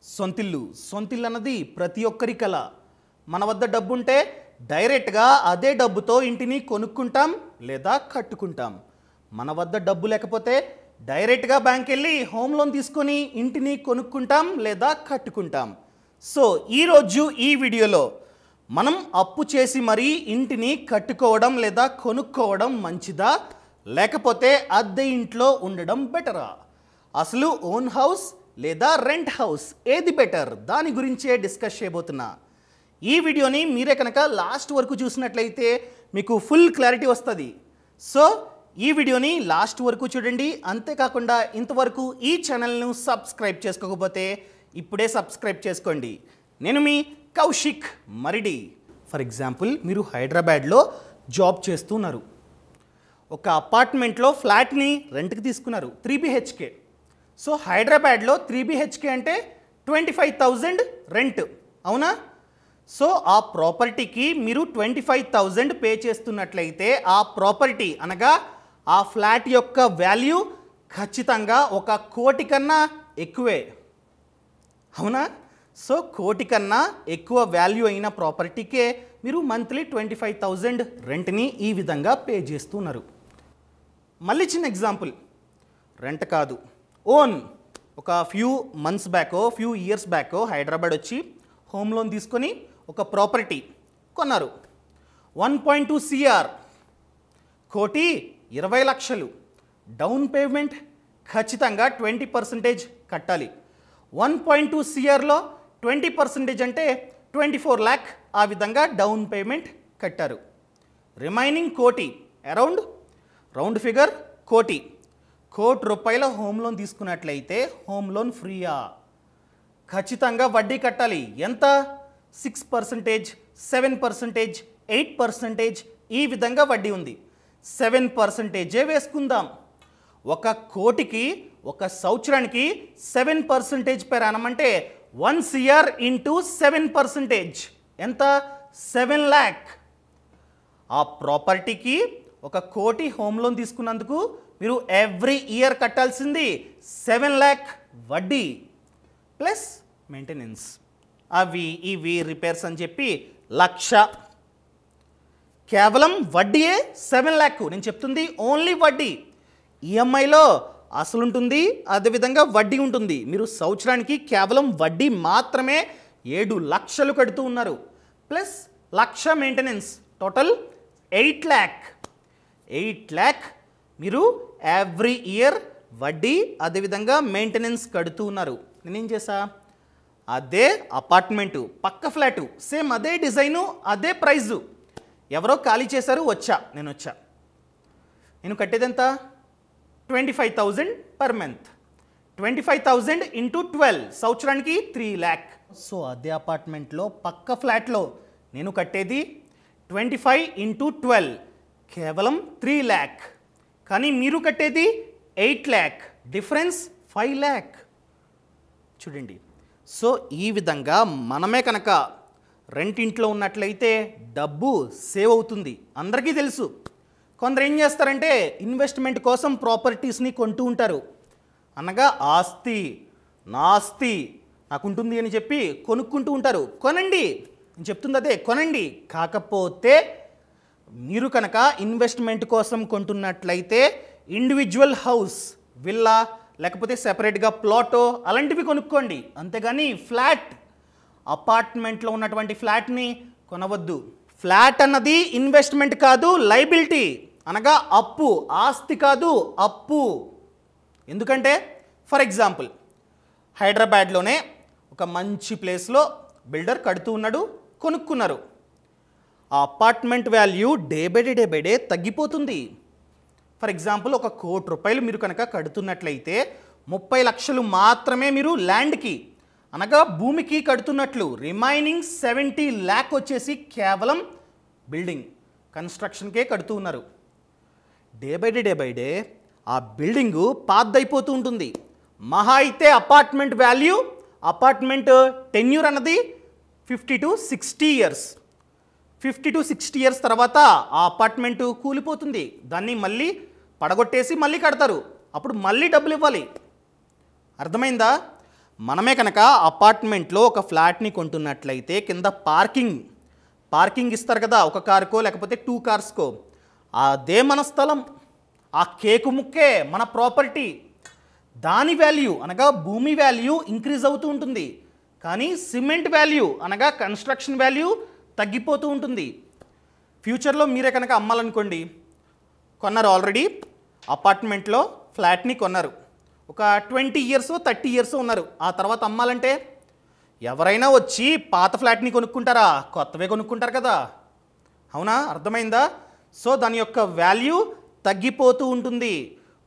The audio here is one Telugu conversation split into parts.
సొంతిల్లు అన్నది ప్రతి ఒక్కరి కల. మన వద్ద డబ్బు ఉంటే డైరెక్ట్గా అదే డబ్బుతో ఇంటిని కొనుక్కుంటాం లేదా కట్టుకుంటాం. మన వద్ద డబ్బు లేకపోతే డైరెక్ట్గా బ్యాంక్ వెళ్ళి హోమ్ లోన్ తీసుకొని ఇంటిని కొనుక్కుంటాం లేదా కట్టుకుంటాం. సో ఈరోజు ఈ వీడియోలో మనం అప్పు చేసి మరీ ఇంటిని కట్టుకోవడం లేదా కొనుక్కోవడం మంచిదా, లేకపోతే అద్దె ఇంట్లో ఉండడం బెటరా, అసలు ఓన్ హౌస్ లేదా రెంట్ హౌస్ ఏది బెటర్, దాని గురించే డిస్కస్ చేయబోతున్నా. ఈ వీడియోని మీరే కనుక లాస్ట్ వరకు చూసినట్లయితే మీకు ఫుల్ క్లారిటీ వస్తుంది. సో ఈ వీడియోని లాస్ట్ వరకు చూడండి. అంతేకాకుండా ఇంతవరకు ఈ ఛానల్ను సబ్స్క్రైబ్ చేసుకోకపోతే ఇప్పుడే సబ్స్క్రైబ్ చేసుకోండి. నేను మీ కౌశిక్ మరిడి. ఫర్ ఎగ్జాంపుల్, మీరు హైదరాబాద్లో జాబ్ చేస్తున్నారు. ఒక అపార్ట్మెంట్లో ఫ్లాట్ని రెంట్కి తీసుకున్నారు, 3 BHK. సో హైదరాబాద్లో 3 BHK అంటే 25,000 రెంట్, అవునా? సో ఆ ప్రాపర్టీకి మీరు 25,000 పే చేస్తున్నట్లయితే ఆ ప్రాపర్టీ అనగా ఆ ఫ్లాట్ యొక్క వాల్యూ ఖచ్చితంగా 1 కోటి కన్నా ఎక్కువే, అవునా? సో కోటి కన్నా ఎక్కువ వాల్యూ అయిన ప్రాపర్టీకే మీరు మంత్లీ 25,000 రెంట్ని ఈ విధంగా పే చేస్తున్నారు. మళ్ళీ చిన్న ఎగ్జాంపుల్, రెంట్ కాదు, ఓన్. ఒక ఫ్యూ ఇయర్స్ బ్యాక్ హైదరాబాద్ వచ్చి హోమ్ లోన్ తీసుకొని ఒక ప్రాపర్టీ కొన్నారు. 1.2 CR, 1,20,00,000 డౌన్ పేమెంట్ ఖచ్చితంగా 20% కట్టాలి. 1.2 CRలో 20% అంటే 24 lakh ఆ విధంగా డౌన్ పేమెంట్ కట్టారు. రిమైనింగ్ కోటి, అరౌండ్ రౌండ్ ఫిగర్ కోటి రూపాయల హోమ్ లోన్ తీసుకున్నట్లయితే హోమ్ లోన్ ఫ్రీయా? ఖచ్చితంగా వడ్డీ కట్టాలి. ఎంత? 6%, 7%, 8% ఈ విధంగా వడ్డీ ఉంది. 7% వేసుకుందాం. 1 కోటికి 1 సంవత్సరానికి 7% పెర్ యానం అంటే 1 CR ఇంటూ 7% ఎంత? 7 lakh. ఆ ప్రాపర్టీకి 1 కోటి హోమ్ లోన్ తీసుకున్నందుకు మీరు ఎవ్రీ ఇయర్ కట్టాల్సింది 7 lakh వడ్డీ ప్లస్ మెయింటెనెన్స్, అవి ఇవి రిపేర్స్ అని చెప్పి 1,00,000. కేవలం వడ్డీయే 7 lakh. నేను చెప్తుంది ఓన్లీ వడ్డీ. ఈఎంఐలో అసలు ఉంటుంది, అదేవిధంగా వడ్డీ ఉంటుంది. మీరు సంవత్సరానికి కేవలం వడ్డీ మాత్రమే 7 లక్షలు కడుతూ ఉన్నారు, plus 1,00,000 maintenance, total 8 lakh. 8 lakh మీరు ఎవ్రీ ఇయర్ వడ్డీ అదేవిధంగా మెయింటెనెన్స్ కడుతూ ఉన్నారు. నేనేం చేశా, అదే అపార్ట్మెంటు పక్క ఫ్లాటు, సేమ్ అదే డిజైను, అదే ప్రైజు, ఎవరో ఖాళీ చేశారు, నేను వచ్చా. నేను కట్టేది ఎంత? 25,000 పర్ మంత్. 25,000 ఇంటూ 12 సంవత్సరానికి 3 lakh. సో అదే అపార్ట్మెంట్లో పక్క ఫ్లాట్లో నేను కట్టేది 25 ఇంటూ 12 కేవలం 3 lakh. కానీ మీరు కట్టేది 8 lakh, డిఫరెన్స్ 5 lakh. చూడండి. సో ఈ విధంగా మనమే కనుక రెంట్ ఇంట్లో ఉన్నట్లయితే డబ్బు సేవ్ అవుతుంది. అందరికీ తెలుసు. కొందరు ఏం చేస్తారంటే ఇన్వెస్ట్మెంట్ కోసం ప్రాపర్టీస్ని కొంటూ ఉంటారు. అనగా ఆస్తి నాస్తి నాకుంటుంది అని చెప్పి కొనుక్కుంటూ ఉంటారు. కొనండి, నేను చెప్తుంది అదే, కొనండి. కాకపోతే మీరు కనుక ఇన్వెస్ట్మెంట్ కోసం కొంటున్నట్లయితే ఇండివిజువల్ హౌస్, విల్లా లేకపోతే సెపరేట్గా ప్లాటో అలాంటివి కొనుక్కోండి. అంతేగాని ఫ్లాట్, అపార్ట్మెంట్లో ఉన్నటువంటి ఫ్లాట్ని కొనవద్దు. ఫ్లాట్ అన్నది ఇన్వెస్ట్మెంట్ కాదు, లైబిలిటీ, అనగా అప్పు. ఆస్తి కాదు, అప్పు. ఎందుకంటే ఫర్ ఎగ్జాంపుల్, హైదరాబాద్లోనే ఒక మంచి ప్లేస్లో బిల్డర్ కడుతూ ఉన్నాడు, కొనుక్కున్నారు. ఆ apartment value day by day తగ్గిపోతుంది. ఫర్ ఎగ్జాంపుల్, 1 కోటి రూపాయలు మీరు కనుక కడుతున్నట్లయితే 30 లక్షలు మాత్రమే మీరు ల్యాండ్కి అనగా భూమికి కడుతున్నట్లు. రిమైనింగ్ 70 lakh వచ్చేసి కేవలం బిల్డింగ్ కన్స్ట్రక్షన్కే కడుతూ ఉన్నారు. డే బై డే ఆ బిల్డింగు పాతదైపోతూ ఉంటుంది. మహా అయితే అపార్ట్మెంట్ వాల్యూ, అపార్ట్మెంట్ టెన్యూర్ అన్నది 50 to 60 years. 50 to 60 years తర్వాత ఆ అపార్ట్మెంటు కూలిపోతుంది. దాన్ని మళ్ళీ పడగొట్టేసి మళ్ళీ కడతారు. అప్పుడు మళ్ళీ డబ్బులు ఇవ్వాలి. అర్థమైందా? మనమే కనుక అపార్ట్మెంట్లో ఒక ఫ్లాట్ని కొంటున్నట్లయితే కింద పార్కింగ్ ఇస్తారు కదా, ఒక కారుకో లేకపోతే 2 కార్స్కో, అదే మన స్థలం, ఆ కేకు ముక్కే మన ప్రాపర్టీ. దాని వాల్యూ అనగా భూమి వాల్యూ ఇంక్రీజ్ అవుతూ ఉంటుంది, కానీ సిమెంట్ వాల్యూ అనగా కన్స్ట్రక్షన్ వాల్యూ తగ్గిపోతూ ఉంటుంది. ఫ్యూచర్లో మీరే కనుక అమ్మాలనుకోండి, కొన్నారు ఆల్రెడీ అపార్ట్మెంట్లో ఫ్లాట్ని కొన్నారు, ఒక 20 ఇయర్స్ 30 ఇయర్స్ ఉన్నారు, ఆ తర్వాత అమ్మాలంటే ఎవరైనా వచ్చి పాత ఫ్లాట్ని కొనుక్కుంటారా? కొత్తవే కొనుక్కుంటారు కదా, అవునా? అర్థమైందా? సో దాని యొక్క వాల్యూ తగ్గిపోతూ ఉంటుంది,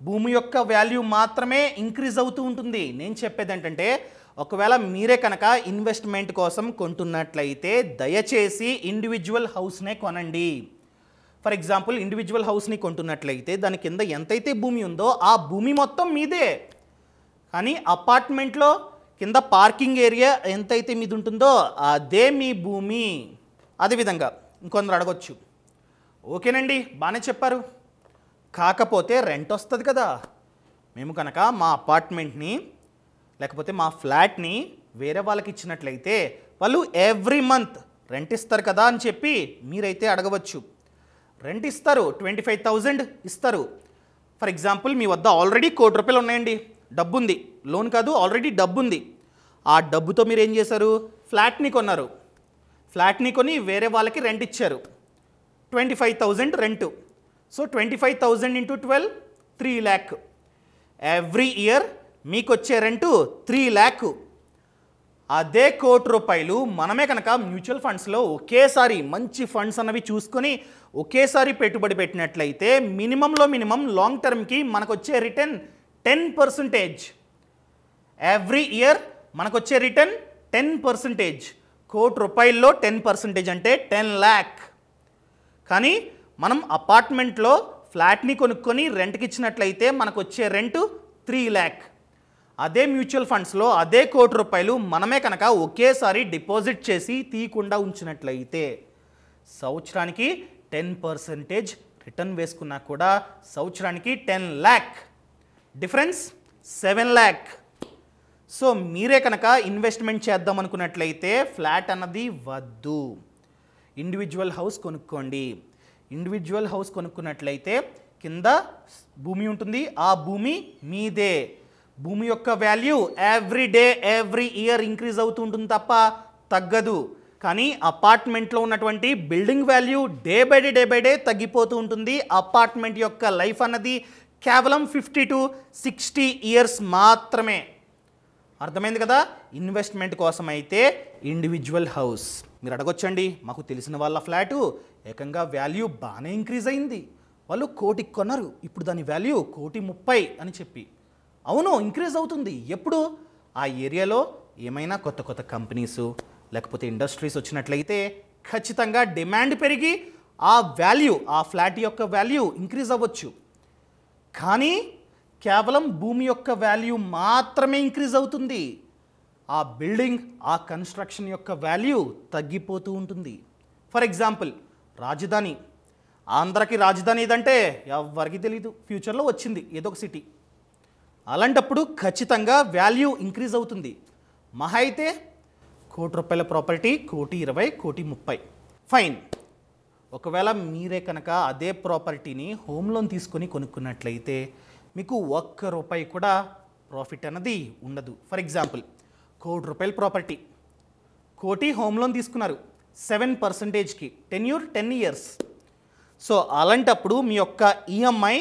భూమి యొక్క వాల్యూ మాత్రమే ఇంక్రీజ్ అవుతూ ఉంటుంది. నేను చెప్పేది ఏంటంటే, ఒకవేళ మీరే కనుక ఇన్వెస్ట్మెంట్ కోసం కొంటున్నట్లయితే దయచేసి ఇండివిజువల్ హౌస్నే కొనండి. ఫర్ ఎగ్జాంపుల్ ఇండివిజువల్ హౌస్ని కొంటున్నట్లయితే దాని కింద ఎంతైతే భూమి ఉందో ఆ భూమి మొత్తం మీదే, కానీ అపార్ట్మెంట్లో కింద పార్కింగ్ ఏరియా ఎంతైతే మీది ఉంటుందో అదే మీ భూమి. అదేవిధంగా ఇంకొందరు అడగొచ్చు, ఓకేనండి బాగానే చెప్పారు, కాకపోతే రెంట్ వస్తుంది కదా, మేము కనుక మా అపార్ట్మెంట్ని లేకపోతే మా ఫ్లాట్ని వేరే వాళ్ళకి ఇచ్చినట్లయితే వాళ్ళు ఎవ్రీ మంత్ రెంట్ ఇస్తారు కదా అని చెప్పి మీరైతే అడగవచ్చు. రెంట్ ఇస్తారు, 25,000 ఇస్తారు. ఫర్ ఎగ్జాంపుల్ మీ వద్ద ఆల్రెడీ ₹1 కోటి ఉన్నాయండి, డబ్బు ఉంది, లోన్ కాదు ఆల్రెడీ డబ్బు ఉంది. ఆ డబ్బుతో మీరు ఏం చేశారు? ఫ్లాట్ని కొన్నారు, ఫ్లాట్ని కొని వేరే వాళ్ళకి రెంట్ ఇచ్చారు, 25,000 rent. So 25,000 × 12 3 lakh. Every year మీకు వచ్చే రెంటు 3 lakh. అదే ₹1 కోటి మనమే కనుక మ్యూచువల్ ఫండ్స్లో ఒకేసారి మంచి ఫండ్స్ అన్నవి చూసుకొని ఒకేసారి పెట్టుబడి పెట్టినట్లయితే మినిమం లాంగ్ టర్మ్కి మనకు వచ్చే రిటర్న్ 10%. ఎవ్రీ ఇయర్ మనకు వచ్చే రిటర్న్ 10%. ₹1 కోటి 10% అంటే 10 lakh. కానీ మనం అపార్ట్మెంట్లో ఫ్లాట్ని కొనుక్కొని రెంట్కి ఇచ్చినట్లయితే మనకు వచ్చే రెంటు 3 lakh. అదే మ్యూచువల్ ఫండ్స్లో అదే ₹1 కోటి మనమే కనుక ఒకేసారి డిపాజిట్ చేసి తీయకుండా ఉంచినట్లయితే సంవత్సరానికి 10% రిటర్న్ వేసుకున్నా కూడా సంవత్సరానికి 10 lakh, డిఫరెన్స్ 7 lakh. సో మీరే కనుక ఇన్వెస్ట్మెంట్ చేద్దాం అనుకున్నట్లయితే ఫ్లాట్ అన్నది వద్దు, ఇండివిజువల్ హౌస్ కొనుక్కోండి. ఇండివిజువల్ హౌస్ కొనుక్కున్నట్లయితే కింద భూమి ఉంటుంది, ఆ భూమి మీదే. భూమి యొక్క value every day every year increase అవుతూ ఉంటుంది తప్ప తగ్గదు. కానీ అపార్ట్మెంట్లో ఉన్నటువంటి building value day by day తగ్గిపోతూ ఉంటుంది. అపార్ట్మెంట్ యొక్క లైఫ్ అన్నది కేవలం 50 to 60 ఇయర్స్ మాత్రమే. అర్థమైంది కదా? ఇన్వెస్ట్మెంట్ కోసం అయితే ఇండివిజువల్ హౌస్. మీరు అడగొచ్చండి, మాకు తెలిసిన వాళ్ళ ఫ్లాటు ఏకంగా వాల్యూ బాగానే ఇంక్రీజ్ అయింది, వాళ్ళు ₹1 కోటి కొన్నారు, ఇప్పుడు దాని వాల్యూ ₹1,30,00,000 అని చెప్పి. అవును, ఇంక్రీజ్ అవుతుంది. ఎప్పుడు? ఆ ఏరియాలో ఏమైనా కొత్త కంపెనీసు లేకపోతే ఇండస్ట్రీస్ వచ్చినట్లయితే ఖచ్చితంగా డిమాండ్ పెరిగి ఆ వాల్యూ, ఆ ఫ్లాట్ యొక్క వాల్యూ ఇంక్రీజ్ అవ్వచ్చు. కానీ కేవలం భూమి యొక్క వాల్యూ మాత్రమే ఇంక్రీజ్ అవుతుంది, ఆ బిల్డింగ్, ఆ కన్స్ట్రక్షన్ యొక్క వాల్యూ తగ్గిపోతూ ఉంటుంది. ఫర్ ఎగ్జాంపుల్ రాజధాని, ఆంధ్రకి రాజధాని ఏదంటే ఎవరికి తెలియదు, ఫ్యూచర్లో వచ్చింది ఏదో ఒక సిటీ. అలాంటప్పుడు ఖచ్చితంగా వాల్యూ ఇంక్రీజ్ అవుతుంది. మహా అయితే ₹1 కోటి ప్రాపర్టీ ₹1,20,00,000, ₹1,30,00,000. ఫైన్. ఒకవేళ మీరే కనుక అదే ప్రాపర్టీని హోమ్ లోన్ తీసుకొని కొనుక్కున్నట్లయితే మీకు ₹1 కూడా ప్రాఫిట్ అన్నది ఉండదు. ఫర్ ఎగ్జాంపుల్ ₹1 కోటి ప్రాపర్టీ, ₹1 కోటి హోమ్ లోన్ తీసుకున్నారు 7%కి, టెన్యూర్ 10 ఇయర్స్. సో అలాంటప్పుడు మీ యొక్క ఈఎంఐ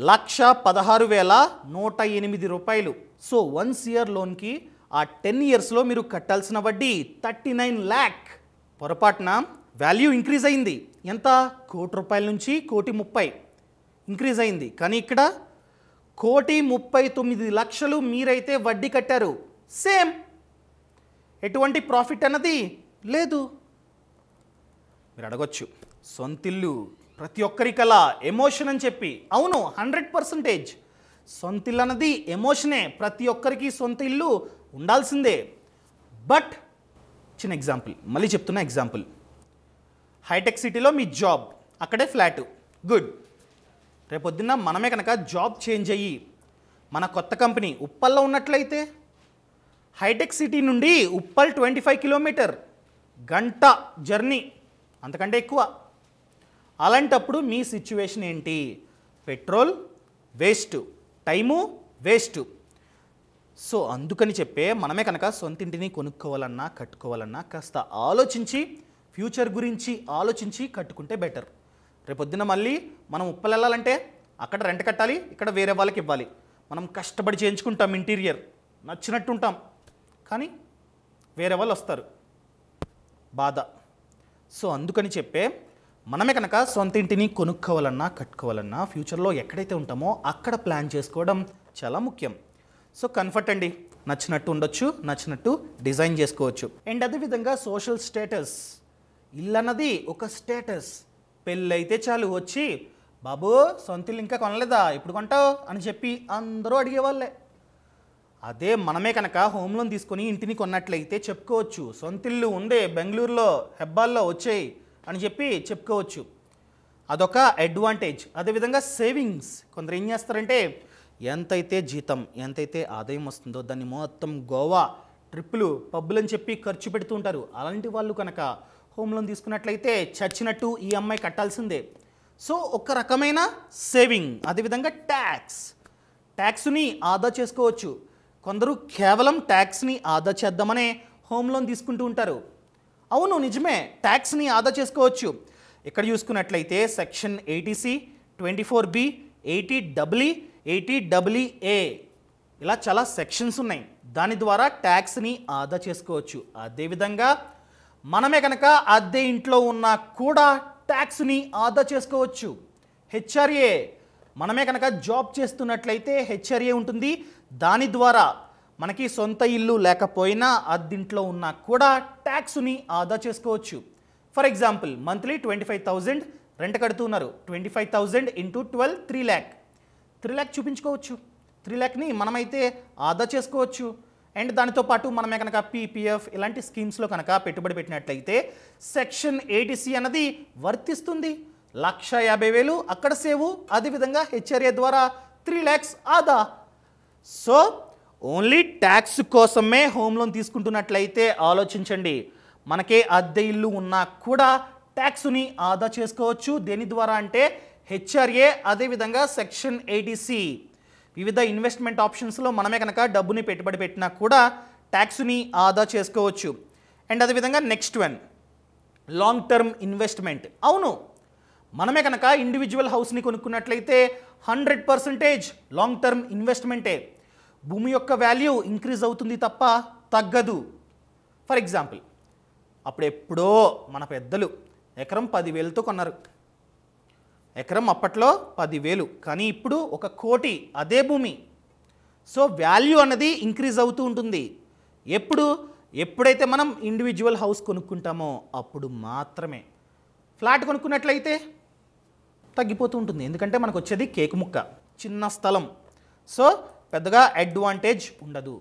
₹1,16,108. సో 1 year లోన్కి ఆ 10 ఇయర్స్లో మీరు కట్టాల్సిన వడ్డీ 39 lakh. పొరపాటున వాల్యూ ఇంక్రీజ్ అయింది, ఎంత? ₹1 కోటి నుంచి ₹1,30,00,000 ఇంక్రీజ్ అయింది. కానీ ఇక్కడ ₹1,39,00,000 మీరైతే వడ్డీ కట్టారు, సేమ్, ఎటువంటి ప్రాఫిట్ అన్నది లేదు. మీరు అడగొచ్చు, సొంతిల్లు ప్రతి ఒక్కరికలా ఎమోషన్ అని చెప్పి. అవును, 100% సొంతిల్లు అన్నది ఎమోషనే, ప్రతి ఒక్కరికి సొంత ఇల్లు ఉండాల్సిందే. బట్ చిన్న ఎగ్జాంపుల్, మళ్ళీ చెప్తున్నా ఎగ్జాంపుల్, హైటెక్ సిటీలో మీ జాబ్, అక్కడే ఫ్లాటు, గుడ్. రేపొద్దున్న మనమే కనుక జాబ్ చేంజ్ అయ్యి మన కొత్త కంపెనీ ఉప్పల్లో ఉన్నట్లయితే హైటెక్ సిటీ నుండి ఉప్పల్ 25 కిలోమీటర్, గంట జర్నీ, అంతకంటే ఎక్కువ. అలాంటప్పుడు మీ సిచ్యువేషన్ ఏంటి? Petrol waste, time waste. So అందుకని చెప్పే మనమే కనుక సొంత ఇంటిని కొనుక్కోవాలన్నా కట్టుకోవాలన్నా కాస్త ఆలోచించి, ఫ్యూచర్ గురించి ఆలోచించి కట్టుకుంటే బెటర్. రేపొద్దున మళ్ళీ మనం ఉప్పల్ వెళ్ళాలంటే అక్కడ రెంట్ కట్టాలి, ఇక్కడ వేరే వాళ్ళకి ఇవ్వాలి. మనం కష్టపడి చేయించుకుంటాం, ఇంటీరియర్ నచ్చినట్టు ఉంటాం, కానీ వేరే వాళ్ళు వస్తారు, బాధ. సో అందుకని చెప్పే మనమే కనుక సొంత ఇంటిని కొనుక్కోవాలన్నా కట్టుకోవాలన్నా ఫ్యూచర్లో ఎక్కడైతే ఉంటామో అక్కడ ప్లాన్ చేసుకోవడం చాలా ముఖ్యం. సో కంఫర్ట్ అండి, నచ్చినట్టు ఉండొచ్చు, నచ్చినట్టు డిజైన్ చేసుకోవచ్చు. అండ్ అదేవిధంగా సోషల్ స్టేటస్. ఇల్లు అన్నది ఒక స్టేటస్. పెళ్ళైతే చాలు వచ్చి, బాబు సొంత ఇల్లు ఇంకా కొనలేదా, ఇప్పుడు కొంటావు అని చెప్పి అందరూ అడిగేవాళ్ళే. అదే మనమే కనుక హోమ్ లోన్ తీసుకొని ఇంటిని కొన్నట్లయితే చెప్పుకోవచ్చు, సొంత ఇల్లు ఉందే బెంగళూరులో హెబ్బాల్లో వచ్చేయి అని చెప్పి చెప్పుకోవచ్చు. అదొక అడ్వాంటేజ్. అదేవిధంగా సేవింగ్స్. కొందరు ఏం చేస్తారంటే ఎంతైతే జీతం, ఎంతైతే ఆదాయం వస్తుందో దాన్ని మొత్తం గోవా ట్రిప్పులు, పబ్బులు అని చెప్పి ఖర్చు పెడుతూ ఉంటారు. అలాంటి వాళ్ళు కనుక హోమ్ లోన్ తీసుకున్నట్లయితే చచ్చినట్టు ఈఎంఐ కట్టాల్సిందే. సో ఒక రకమైన సేవింగ్. అదేవిధంగా ట్యాక్స్ని ఆదా చేసుకోవచ్చు. కొందరు కేవలం ట్యాక్స్ని ఆదా చేద్దామనే హోమ్ లోన్ తీసుకుంటూ ఉంటారు. అవును నిజమే, ట్యాక్స్ని ఆదా చేసుకోవచ్చు. ఇక్కడ చూసుకున్నట్లయితే section 80C, 24B, 80EE, 80EE ఇలా చాలా సెక్షన్స్ ఉన్నాయి. దాని ద్వారా ట్యాక్స్ని ఆదా చేసుకోవచ్చు. అదేవిధంగా మనమే కనుక అద్దె ఇంట్లో ఉన్నా కూడా ట్యాక్స్ని ఆదా చేసుకోవచ్చు. హెచ్ఆర్ఏ. మనమే కనుక జాబ్ చేస్తున్నట్లయితే హెచ్ఆర్ఏ ఉంటుంది. దాని ద్వారా మనకి సొంత ఇల్లు లేకపోయినా అద్దింట్లో ఉన్నా కూడా ట్యాక్స్ని ఆదా చేసుకోవచ్చు. ఫర్ ఎగ్జాంపుల్ మంత్లీ 25,000 రెంట్ కడుతున్నారు. 25,000 ఇంటూ 12 3 lakh. 3 lakh చూపించుకోవచ్చు. 3 lakhని మనమైతే ఆదా చేసుకోవచ్చు. అండ్ దానితో పాటు మనమే కనుక పీపీఎఫ్ ఇలాంటి స్కీమ్స్లో కనుక పెట్టుబడి పెట్టినట్లయితే సెక్షన్ 80C అన్నది వర్తిస్తుంది. 1,50,000 అక్కడ సేవు. అదేవిధంగా హెచ్ఆర్ఏ ద్వారా 3 lakhs ఆదా. సో ఓన్లీ ట్యాక్స్ కోసమే హోమ్ లోన్ తీసుకుంటున్నట్లయితే ఆలోచించండి. మనకే అద్దె ఇల్లు ఉన్నా కూడా ట్యాక్స్ని ఆదా చేసుకోవచ్చు. దేని ద్వారా అంటే హెచ్ఆర్ఏ, అదేవిధంగా సెక్షన్ 80C. వివిధ ఇన్వెస్ట్మెంట్ ఆప్షన్స్లో మనమే కనుక డబ్బుని పెట్టుబడి పెట్టినా కూడా ట్యాక్స్ని ఆదా చేసుకోవచ్చు. అండ్ అదేవిధంగా next one long term investment. అవును, మనమే కనుక ఇండివిజువల్ హౌస్ని కొనుక్కున్నట్లయితే 100% లాంగ్ టర్మ్ ఇన్వెస్ట్మెంటే. భూమి యొక్క వాల్యూ ఇంక్రీజ్ అవుతుంది తప్ప తగ్గదు. ఫర్ ఎగ్జాంపుల్ అప్పుడెప్పుడో మన పెద్దలు ఎకరం 10,000తో కొన్నారు. ఎకరం అప్పట్లో 10,000, కానీ ఇప్పుడు 1 కోటి అదే భూమి. సో వాల్యూ అన్నది ఇంక్రీజ్ అవుతూ ఉంటుంది. ఎప్పుడైతే మనం ఇండివిజువల్ హౌస్ కొనుక్కుంటామో అప్పుడు మాత్రమే. ఫ్లాట్ కొనుక్కున్నట్లయితే తగ్గిపోతూ ఉంటుంది. ఎందుకంటే మనకు వచ్చేది కేకు ముక్క, చిన్న స్థలం. సో పెద్దగా అడ్వాంటేజ్ ఉండదు.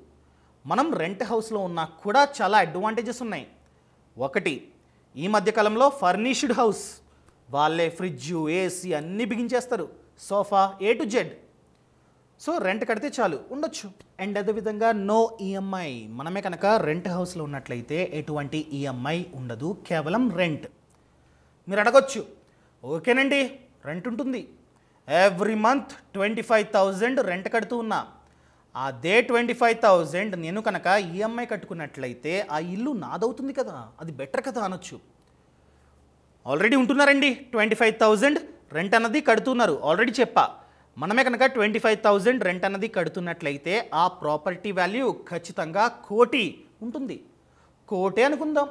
మనం రెంట్ హౌస్లో ఉన్నా కూడా చాలా అడ్వాంటేజెస్ ఉన్నాయి. ఒకటి, ఈ మధ్యకాలంలో ఫర్నిష్డ్ హౌస్. వాళ్ళే ఫ్రిడ్జ్, ఏసీ అన్నీ బిగించేస్తారు, sofa A to Z. So rent కడితే చాలు ఉండొచ్చు. అండ్ అదేవిధంగా నో ఈఎంఐ. మనమే కనుక రెంట్ హౌస్లో ఉన్నట్లయితే ఎటువంటి ఈఎంఐ ఉండదు, కేవలం రెంట్. మీరు అడగొచ్చు, ఓకేనండి రెంట్ ఉంటుంది, ఎవ్రీ మంత్ 25,000 రెంట్ కడుతూ ఉన్నా, అదే 25,000 నేను కనుక ఈఎంఐ కట్టుకున్నట్లయితే ఆ ఇల్లు నాదవుతుంది కదా, అది బెటర్ కదా అనొచ్చు. ఆల్రెడీ ఉంటున్నారండి 25,000 రెంట్ అన్నది కడుతున్నారు. ఆల్రెడీ చెప్పా, మనమే కనుక 25,000 రెంట్ అన్నది కడుతున్నట్లయితే ఆ ప్రాపర్టీ వాల్యూ ఖచ్చితంగా 1 కోటి ఉంటుంది. 1 కోటే అనుకుందాం.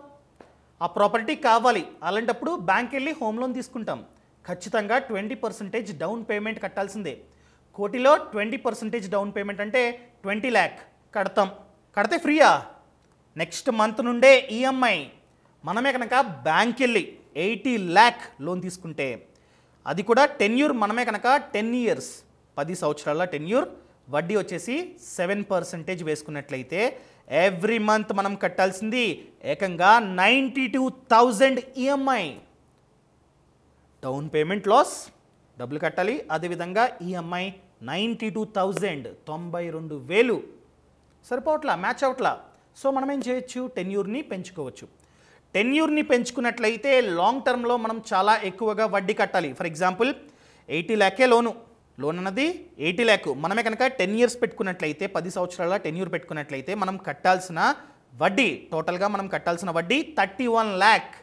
ఆ ప్రాపర్టీ కావాలి, అలాంటప్పుడు బ్యాంక్ వెళ్ళి హోమ్ లోన్ తీసుకుంటాం. ఖచ్చితంగా 20% డౌన్ పేమెంట్ కట్టాల్సిందే. 1 కోటిలో 20% డౌన్ పేమెంట్ అంటే 20 lakh కడతాం. కడితే ఫ్రీయా? నెక్స్ట్ మంత్ నుండే ఈఎంఐ. మనమే కనుక బ్యాంక్ వెళ్ళి 80 lakh లోన్ తీసుకుంటే, అది కూడా టెన్యూర్ మనమే కనుక 10 years 10 సంవత్సరాల టెన్యూర్, వడ్డీ వచ్చేసి 7% వేసుకున్నట్లయితే ఎవ్రీ మంత్ మనం కట్టాల్సింది ఏకంగా 92,000 ఈఎంఐ. డౌన్ పేమెంట్ లాస్, డబ్బులు కట్టాలి. అదేవిధంగా ఈఎంఐ 92,000 92,000 సరిపోవట్లా, మ్యాచ్ అవట్లా. సో మనం ఏం చేయొచ్చు, టెన్యూర్ని పెంచుకోవచ్చు. టెన్యూర్ని పెంచుకున్నట్లయితే లాంగ్ టర్మ్లో మనం చాలా ఎక్కువగా వడ్డీ కట్టాలి. ఫర్ ఎగ్జాంపుల్ 80 lakhs లోన్ అన్నది 80 lakhs. మనమే కనుక 10 years పెట్టుకున్నట్లయితే 10 సంవత్సరాల టెన్యూర్ పెట్టుకున్నట్లయితే మనం కట్టాల్సిన వడ్డీ, టోటల్గా మనం కట్టాల్సిన వడ్డీ 31 lakh.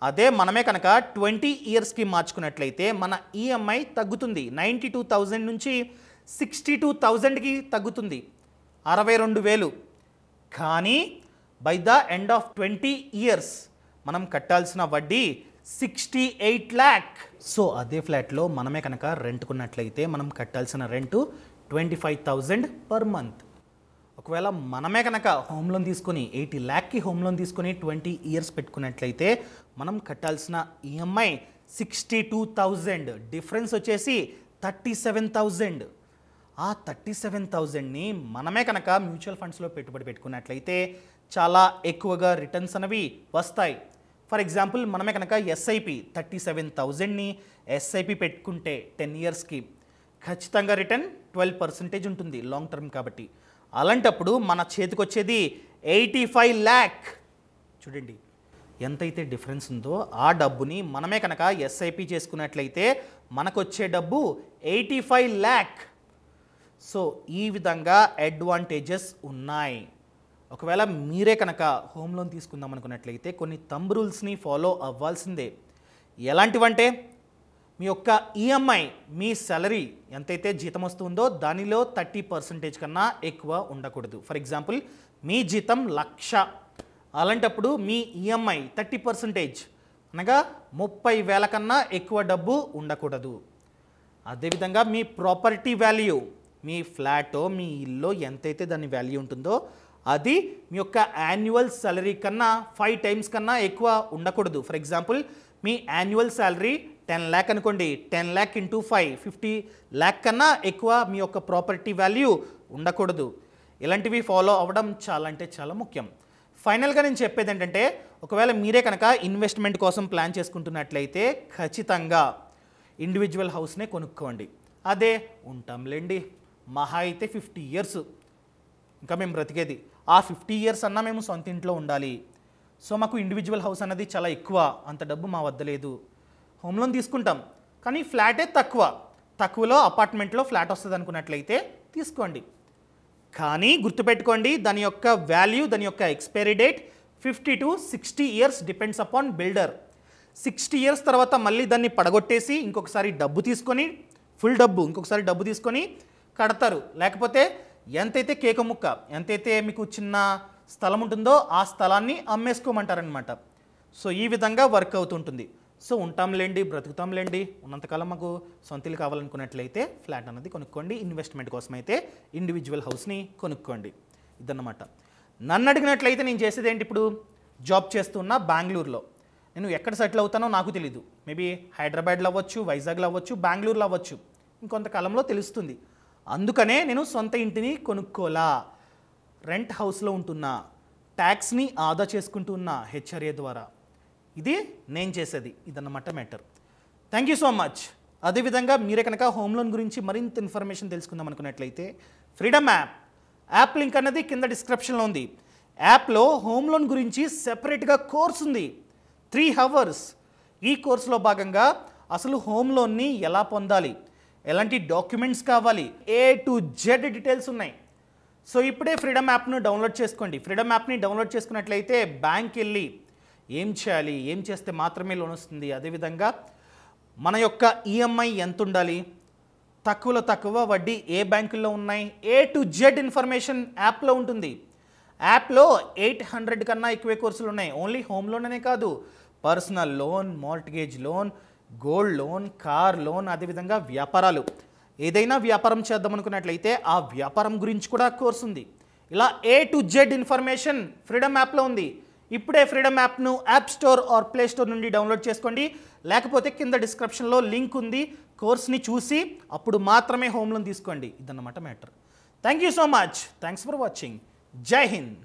అదే మనమే కనుక 20 yearsకి మార్చుకున్నట్లయితే మన ఈఎంఐ తగ్గుతుంది. 92,000 నుంచి 62,000కి తగ్గుతుంది, 62,000. కానీ by the end of 20 years మనం కట్టాల్సిన వడ్డీ 68 lakh. సో అదే ఫ్లాట్లో మనమే కనుక రెంట్కున్నట్లయితే మనం కట్టాల్సిన రెంటు 25,000 per month. ఒకవేళ మనమే కనుక హోమ్ లోన్ తీసుకొని 80 lakhsకి హోమ్ లోన్ తీసుకొని 20 years పెట్టుకున్నట్లయితే మనం కట్టాల్సిన ఈఎంఐ 62,000, డిఫరెన్స్ వచ్చేసి 37,000. ఆ 37,000ని మనమే కనుక మ్యూచువల్ ఫండ్స్లో పెట్టుబడి పెట్టుకున్నట్లయితే చాలా ఎక్కువగా రిటర్న్స్ అనేవి వస్తాయి. ఫర్ ఎగ్జాంపుల్ మనమే కనుక ఎస్ఐపి 37,000ని ఎస్ఐపి పెట్టుకుంటే 10 yearsకి ఖచ్చితంగా రిటర్న్ 12% ఉంటుంది లాంగ్ టర్మ్ కాబట్టి. అలాంటప్పుడు మన చేతికి వచ్చేది 85 lakh. చూడండి ఎంతైతే డిఫరెన్స్ ఉందో ఆ డబ్బుని మనమే కనుక ఎస్ఐపి చేసుకున్నట్లయితే మనకు వచ్చే డబ్బు 85 lakh. సో ఈ విధంగా అడ్వాంటేజెస్ ఉన్నాయి. ఒకవేళ మీరే కనుక హోమ్ లోన్ తీసుకుందాం అనుకున్నట్లయితే కొన్ని థంబ్ రూల్స్ని ఫాలో అవ్వాల్సిందే. ఎలాంటివంటే మీ యొక్క ఈఎంఐ మీ సాలరీ ఎంతైతే జీతం వస్తుందో దానిలో 30% కన్నా ఎక్కువ ఉండకూడదు. ఫర్ ఎగ్జాంపుల్ మీ జీతం 1,00,000, అలాంటప్పుడు మీ ఈఎంఐ 30%, అనగా 30,000 కన్నా ఎక్కువ డబ్బు ఉండకూడదు. అదేవిధంగా మీ ప్రాపర్టీ వాల్యూ, మీ ఫ్లాటో మీ ఇల్లు ఎంతైతే దాని వాల్యూ ఉంటుందో అది మీ యొక్క యాన్యువల్ సాలరీ కన్నా 5 times కన్నా ఎక్కువ ఉండకూడదు. For example me annual salary 10 lakh అనుకోండి, 10 lakh into 5 50 lakh కన్నా ఎక్కువ మీ యొక్క ప్రాపర్టీ వాల్యూ ఉండకూడదు. ఇలాంటివి ఫాలో అవ్వడం చాలా అంటే చాలా ముఖ్యం. ఫైనల్గా నేను చెప్పేది ఏంటంటే ఒకవేళ మీరే కనుక ఇన్వెస్ట్మెంట్ కోసం ప్లాన్ చేసుకుంటున్నట్లయితే ఖచ్చితంగా ఇండివిజువల్ హౌస్నే కొనుక్కోండి. అదే ఉంటాంలేండి మహా అయితే 50 years ఇంకా మేము బ్రతికేది, ఆ 50 years అన్నా మేము సొంత ఇంట్లో ఉండాలి. సో మాకు ఇండివిజువల్ హౌస్ అన్నది చాలా ఎక్కువ, అంత డబ్బు మా వద్ద లేదు. హోమ్ లోన్ తీసుకుంటాం కానీ ఫ్లాటే తక్కువలో అపార్ట్మెంట్లో ఫ్లాట్ వస్తుంది అనుకున్నట్లయితే తీసుకోండి. కానీ గుర్తుపెట్టుకోండి దాని యొక్క వాల్యూ, దాని యొక్క expiry date 50 to 60 years depends upon builder. 60 years తర్వాత మళ్ళీ దాన్ని పడగొట్టేసి ఇంకొకసారి డబ్బు తీసుకొని ఫుల్ డబ్బు ఇంకొకసారి డబ్బు తీసుకొని కడతారు. లేకపోతే ఎంతైతే కేక ముక్క, ఎంతైతే మీకు చిన్న స్థలం ఉంటుందో ఆ స్థలాన్ని అమ్మేసుకోమంటారనమాట. సో ఈ విధంగా వర్క్ అవుతుంటుంది. సో ఉంటాంలేండి బ్రతుకుతాంలేండి ఉన్నంతకాలం మాకు సొంత ఇల్లు కావాలనుకున్నట్లయితే ఫ్లాట్ అన్నది కొనుక్కోండి. ఇన్వెస్ట్మెంట్ కోసం అయితే ఇండివిజువల్ హౌస్ని కొనుక్కోండి. ఇదన్నమాట. నన్ను అడిగినట్లయితే నేను చేసేది ఏంటి, ఇప్పుడు జాబ్ చేస్తున్నా బెంగళూరులో, నేను ఎక్కడ సెటిల్ అవుతానో నాకు తెలీదు. మేబీ హైదరాబాద్లో అవ్వచ్చు, వైజాగ్లో అవ్వచ్చు, బెంగళూరులో అవ్వచ్చు, ఇంకొంతకాలంలో తెలుస్తుంది. అందుకనే నేను సొంత ఇంటిని కొనుక్కోలా, రెంట్ హౌస్లో ఉంటున్నా, ట్యాక్స్ని ఆదా చేసుకుంటున్నా హెచ్ఆర్ఏ ద్వారా. ఇది నేను చేసేది, ఇదన్నమాట matter. Thank you so much. అదేవిధంగా మీరే కనుక హోమ్ లోన్ గురించి మరింత ఇన్ఫర్మేషన్ తెలుసుకుందాం అనుకున్నట్లయితే ఫ్రీడమ్ యాప్ లింక్ అనేది కింద డిస్క్రిప్షన్లో ఉంది. యాప్లో హోమ్ లోన్ గురించి సెపరేట్గా కోర్స్ ఉంది, 3 hours. ఈ కోర్సులో భాగంగా అసలు హోమ్ లోన్ని ఎలా పొందాలి, ఎలాంటి డాక్యుమెంట్స్ కావాలి, A to Z డీటెయిల్స్ ఉన్నాయి. సో ఇప్పుడే ఫ్రీడమ్ యాప్ను డౌన్లోడ్ చేసుకోండి. ఫ్రీడమ్ యాప్ని డౌన్లోడ్ చేసుకున్నట్లయితే బ్యాంక్ వెళ్ళి ఏం చేయాలి, ఏం చేస్తే మాత్రమే లోన్ వస్తుంది, అదేవిధంగా మన యొక్క ఈఎంఐ ఎంత ఉండాలి, తక్కువలో తక్కువ వడ్డీ ఏ బ్యాంకుల్లో ఉన్నాయి, A to Z ఇన్ఫర్మేషన్ యాప్లో ఉంటుంది. యాప్లో 800 కన్నా ఎక్కువే కోర్సులు ఉన్నాయి. ఓన్లీ హోమ్ లోన్ అనే కాదు, personal loan, mortgage loan, gold loan, car loan, అదేవిధంగా వ్యాపారాలు, ఏదైనా వ్యాపారం చేద్దాం అనుకున్నట్లయితే ఆ వ్యాపారం గురించి కూడా కోర్సు ఉంది. ఇలా A to Z information Freedom యాప్లో ఉంది. ఇప్పుడే ఫ్రీడమ్ యాప్ను app store or play store నుండి డౌన్లోడ్ చేసుకోండి. లేకపోతే కింద డిస్క్రిప్షన్లో లింక్ ఉంది, కోర్స్ని చూసి అప్పుడు మాత్రమే హోమ్ లోన్ తీసుకోండి. ఇదన్నమాట matter. Thank you so much. Thanks for watching. జై హింద్.